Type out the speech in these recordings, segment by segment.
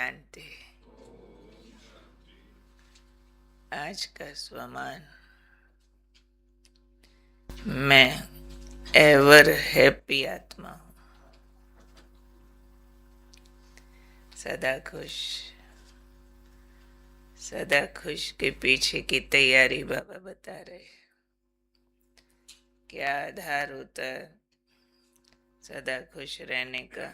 शांति। आज का स्वमान, मैं एवर हैप्पी आत्मा हूँ, सदा खुश। सदा खुश के पीछे की तैयारी बाबा बता रहे, क्या आधार होता है सदा खुश रहने का।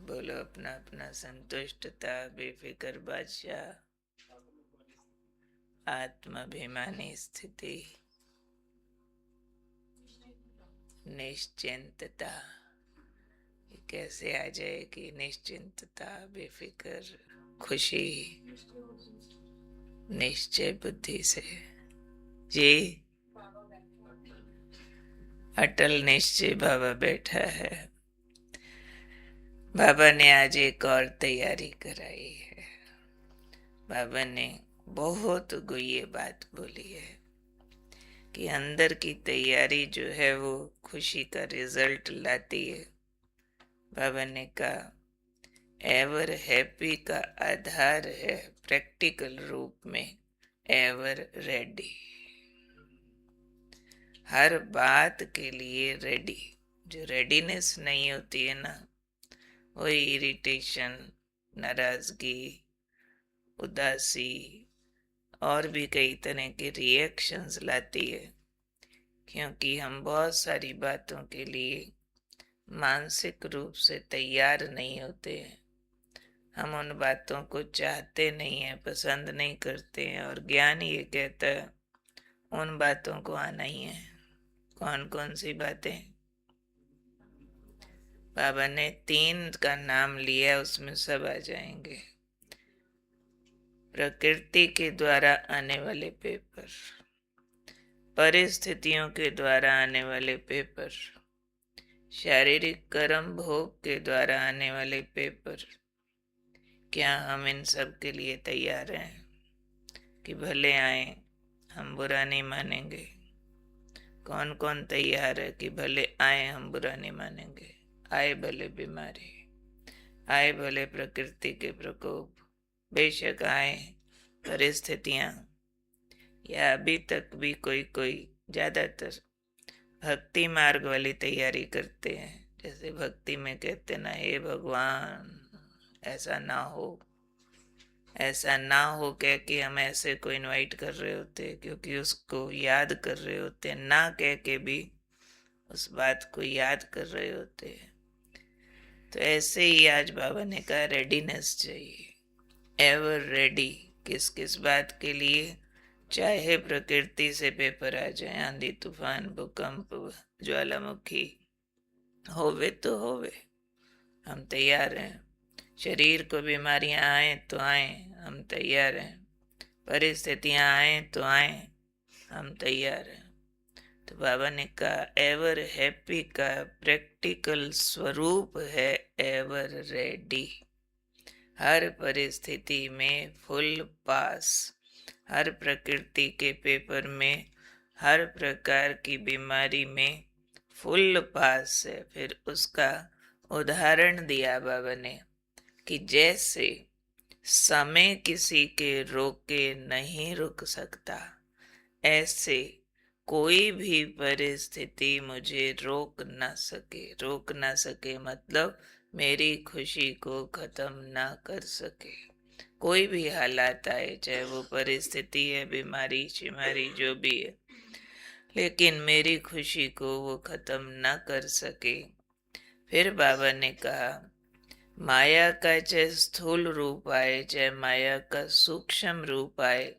बोलो अपना अपना। संतुष्टता, बेफिक्र बादशाह, आत्माभिमानी स्थिति, निश्चिंतता। कैसे आ जाएगी निश्चिंतता, बेफिक्र, खुशी? निश्चय बुद्धि से जी। अटल निश्चय बाबा बैठा है। बाबा ने आज एक और तैयारी कराई है। बाबा ने बहुत गुह्य बात बोली है कि अंदर की तैयारी जो है वो खुशी का रिजल्ट लाती है। बाबा ने कहा एवर हैप्पी का आधार है प्रैक्टिकल रूप में एवर रेडी। हर बात के लिए रेडी। जो रेडीनेस नहीं होती है ना, वही इरिटेशन, नाराजगी, उदासी और भी कई तरह के रिएक्शंस लाती है। क्योंकि हम बहुत सारी बातों के लिए मानसिक रूप से तैयार नहीं होते हैं। हम उन बातों को चाहते नहीं हैं, पसंद नहीं करते हैं, और ज्ञान ये कहता है उन बातों को आना ही है। कौन कौन सी बातें? बाबा ने 3 का नाम लिया, उसमें सब आ जाएंगे। प्रकृति के द्वारा आने वाले पेपर, परिस्थितियों के द्वारा आने वाले पेपर, शारीरिक कर्म भोग के द्वारा आने वाले पेपर। क्या हम इन सब के लिए तैयार हैं कि भले आए हम बुरा नहीं मानेंगे? कौन कौन तैयार है कि भले आए हम बुरा नहीं मानेंगे? आए भले बीमारी, आए भले प्रकृति के प्रकोप, बेशक आए परिस्थितियां, या अभी तक भी कोई कोई ज्यादातर भक्ति मार्ग वाली तैयारी करते हैं। जैसे भक्ति में कहते ना, हे भगवान ऐसा ना हो, ऐसा ना हो कह के हम ऐसे को इनवाइट कर रहे होते, क्योंकि उसको याद कर रहे होते हैं। ना कह के भी उस बात को याद कर रहे होते हैं। तो ऐसे ही आज बाबा ने कहा रेडीनेस चाहिए, एवर रेडी। किस किस बात के लिए? चाहे प्रकृति से पेपर आ जाए, आंधी तूफान, भूकंप, ज्वालामुखी, होवे तो होवे, हम तैयार हैं। शरीर को बीमारियां आए तो आए, हम तैयार हैं। परिस्थितियां आए तो आए, हम तैयार हैं। तो बाबा ने कहा एवर हैप्पी का प्रैक्टिकल स्वरूप है एवर रेडी। हर परिस्थिति में फुल पास, हर प्रकृति के पेपर में, हर प्रकार की बीमारी में फुल पास है। फिर उसका उदाहरण दिया बाबा ने कि जैसे समय किसी के रोके नहीं रुक सकता, ऐसे कोई भी परिस्थिति मुझे रोक ना सके। रोक ना सके मतलब मेरी खुशी को खत्म ना कर सके। कोई भी हालात आए, चाहे वो परिस्थिति है, बीमारी शिमारी जो भी है, लेकिन मेरी खुशी को वो खत्म ना कर सके। फिर बाबा ने कहा माया का चाहे स्थूल रूप आए, चाहे माया का सूक्ष्म रूप आए,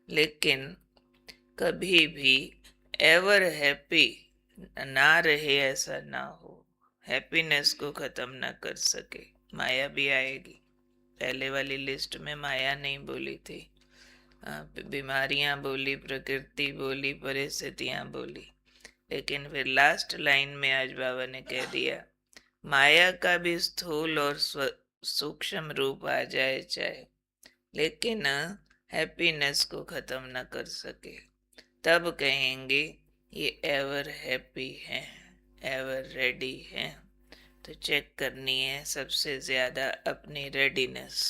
लेकिन कभी भी एवर हैप्पी ना रहे, ऐसा ना हो। हैप्पीनेस को खत्म ना कर सके। माया भी आएगी। पहले वाली लिस्ट में माया नहीं बोली थी, बीमारियां बोली, प्रकृति बोली, परिस्थितियां बोली, लेकिन फिर लास्ट लाइन में आज बाबा ने कह दिया माया का भी स्थूल और सूक्ष्म रूप आ जाए चाहे, लेकिन हैप्पीनेस को खत्म ना कर सके, तब कहेंगे ये एवर हैप्पी है, एवर रेडी हैं, तो चेक करनी है सबसे ज़्यादा अपनी रेडीनेस।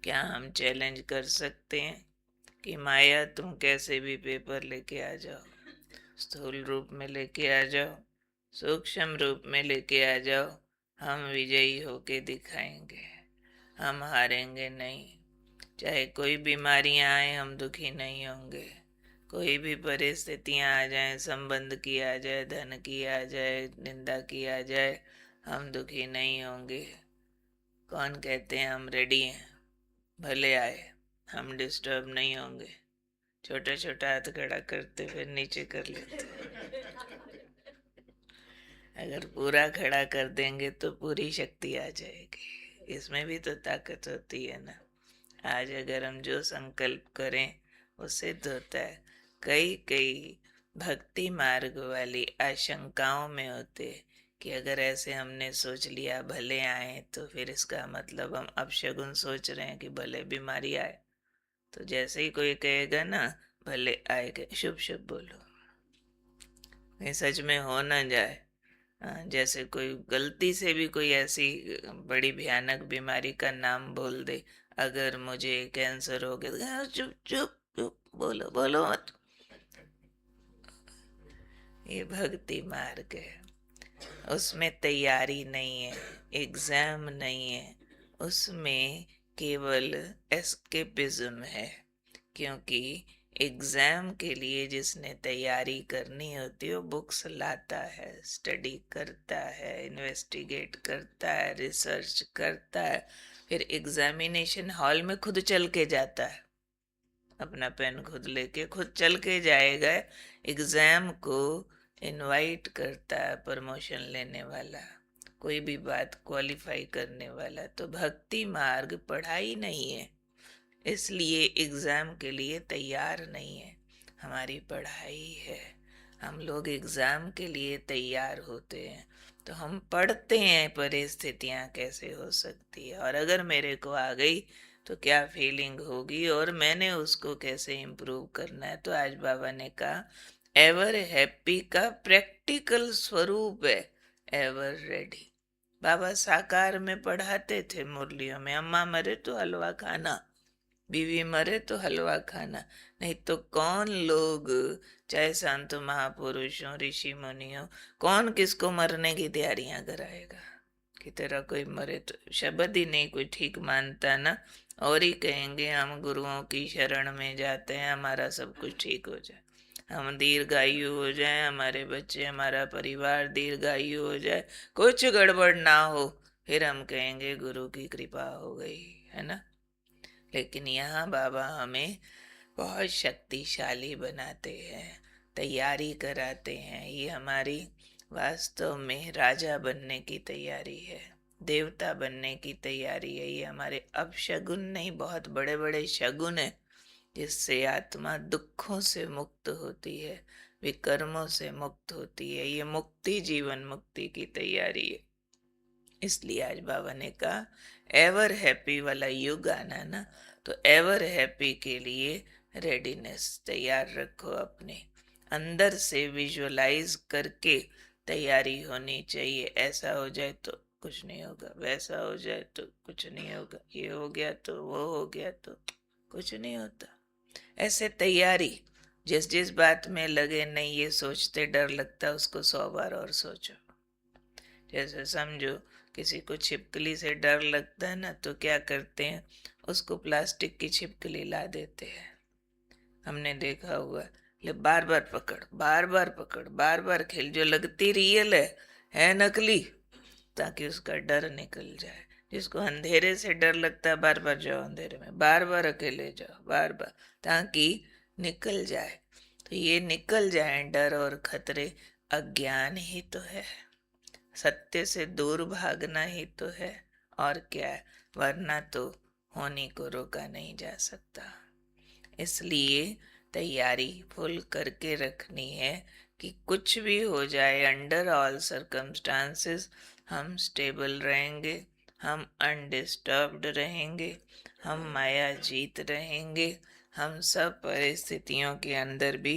क्या हम चैलेंज कर सकते हैं कि माया तुम कैसे भी पेपर लेके आ जाओ, स्थूल रूप में लेके आ जाओ, सूक्ष्म रूप में लेके आ जाओ, हम विजयी होके दिखाएंगे, हम हारेंगे नहीं। चाहे कोई बीमारियां आए हम दुखी नहीं होंगे, कोई भी परिस्थितियां आ जाए, संबंध की आ जाए, धन की आ जाए, निंदा की आ जाए, हम दुखी नहीं होंगे। कौन कहते हैं हम रेडी हैं, भले आए, हम डिस्टर्ब नहीं होंगे। छोटा छोटा हाथ खड़ा करते फिर नीचे कर लेते। अगर पूरा खड़ा कर देंगे तो पूरी शक्ति आ जाएगी, इसमें भी तो ताकत होती है ना। आज अगर हम जो संकल्प करें वो सिद्ध होता है। कई कई भक्ति मार्ग वाली आशंकाओं में होते कि अगर ऐसे हमने सोच लिया भले आए, तो फिर इसका मतलब हम अपशगुन सोच रहे हैं कि भले बीमारी आए। तो जैसे ही कोई कहेगा ना भले आएगा, शुभ शुभ बोलो, ये सच में हो ना जाए। जैसे कोई गलती से भी कोई ऐसी बड़ी भयानक बीमारी का नाम बोल दे, अगर मुझे कैंसर हो गया, चुप चुप चुप, बोलो बोलो मत। ये भक्ति मार्ग है, उसमें तैयारी नहीं है, एग्जाम नहीं है, उसमें केवल एस्केपिज्म है। क्योंकि एग्जाम के लिए जिसने तैयारी करनी होती है वो बुक्स लाता है, स्टडी करता है, इन्वेस्टिगेट करता है, रिसर्च करता है, फिर एग्जामिनेशन हॉल में खुद चल के जाता है, अपना पेन खुद लेके खुद चल के जाएगा। एग्जाम को इनवाइट करता है प्रमोशन लेने वाला, कोई भी बात क्वालिफाई करने वाला। तो भक्ति मार्ग पढ़ाई नहीं है, इसलिए एग्ज़ाम के लिए तैयार नहीं है, हमारी पढ़ाई है। हम लोग एग्ज़ाम के लिए तैयार होते हैं तो हम पढ़ते हैं परिस्थितियाँ कैसे हो सकती है, और अगर मेरे को आ गई तो क्या फीलिंग होगी, और मैंने उसको कैसे इम्प्रूव करना है। तो आज बाबा ने कहा एवर हैप्पी का प्रैक्टिकल स्वरूप है एवर रेडी। बाबा साकार में पढ़ाते थे मुरलियों में, अम्मा मरे तो हलवा खाना, बीवी मरे तो हलवा खाना। नहीं तो कौन लोग, चाहे संत महापुरुष हो, ऋषि मुनि हो, कौन किसको मरने की तैयारियां कराएगा कि तेरा कोई मरे। तो शब्द ही नहीं कोई ठीक मानता ना, और ही कहेंगे हम गुरुओं की शरण में जाते हैं, हमारा सब कुछ ठीक हो जाए, हम दीर्घायु हो जाए, हमारे बच्चे हमारा परिवार दीर्घायु हो जाए, कुछ गड़बड़ ना हो, फिर हम कहेंगे गुरु की कृपा हो गई है ना। लेकिन यहाँ बाबा हमें बहुत शक्तिशाली बनाते हैं, तैयारी कराते हैं। ये हमारी वास्तव में राजा बनने की तैयारी है, देवता बनने की तैयारी है। ये हमारे अपशगुन नहीं, बहुत बड़े बड़े शगुन है, जिससे आत्मा दुखों से मुक्त होती है, विकर्मों से मुक्त होती है। ये मुक्ति, जीवन मुक्ति की तैयारी है। इसलिए आज बाबा ने कहा एवर हैप्पी वाला युग आना ना, तो एवर हैप्पी के लिए रेडीनेस तैयार रखो, अपने अंदर से विजुअलाइज करके तैयारी होनी चाहिए। ऐसा हो जाए तो कुछ नहीं होगा, वैसा हो जाए तो कुछ नहीं होगा, ये हो गया तो वो हो गया तो कुछ नहीं होता। ऐसे तैयारी, जिस जिस बात में लगे नहीं ये सोचते डर लगता, उसको 100 बार और सोचो। जैसे समझो किसी को छिपकली से डर लगता है ना, तो क्या करते हैं, उसको प्लास्टिक की छिपकली ला देते हैं, हमने देखा हुआ। ले बार बार पकड़, बार बार पकड़, बार बार खेल, जो लगती रियल है नकली, ताकि उसका डर निकल जाए। जिसको अंधेरे से डर लगता है, बार बार जाओ अंधेरे में, बार बार अकेले जाओ, बार बार, ताकि निकल जाए। तो ये निकल जाए डर और खतरे, अज्ञान ही तो है, सत्य से दूर भागना ही तो है, और क्या है, वरना तो होने को रोका नहीं जा सकता। इसलिए तैयारी फुल करके रखनी है कि कुछ भी हो जाए, अंडर ऑल सर्कमस्टांसेस हम स्टेबल रहेंगे, हम अनडिस्टर्ब्ड रहेंगे, हम माया जीत रहेंगे, हम सब परिस्थितियों के अंदर भी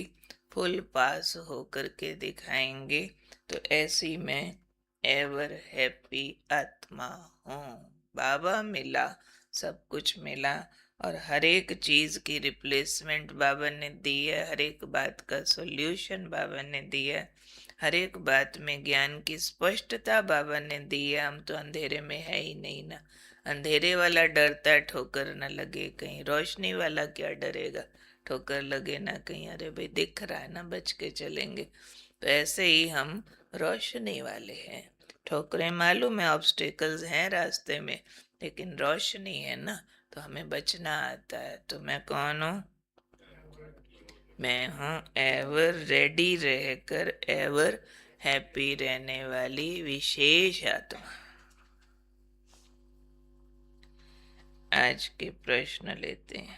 फुल पास होकर के दिखाएंगे। तो ऐसी मैं एवर हैप्पी आत्मा हूँ। बाबा मिला, सब कुछ मिला, और हर एक चीज की रिप्लेसमेंट बाबा ने दी है, हर एक बात का सॉल्यूशन बाबा ने दिया है, हर एक बात में ज्ञान की स्पष्टता बाबा ने दी है। हम तो अंधेरे में है ही नहीं ना। अंधेरे वाला डरता है ठोकर न लगे कहीं, रोशनी वाला क्या डरेगा ठोकर लगे ना कहीं। अरे भाई दिख रहा है ना, बच के चलेंगे। तो ऐसे ही हम रोशनी वाले हैं। ठोकरें मालूम है, ऑब्स्टेकल्स हैं रास्ते में, लेकिन रोशनी है ना, तो हमें बचना आता है। तो मैं कौन हूँ? मैं हूँ एवर रेडी रहकर एवर हैप्पी रहने वाली विशेष आत्मा। आज के प्रश्न लेते हैं।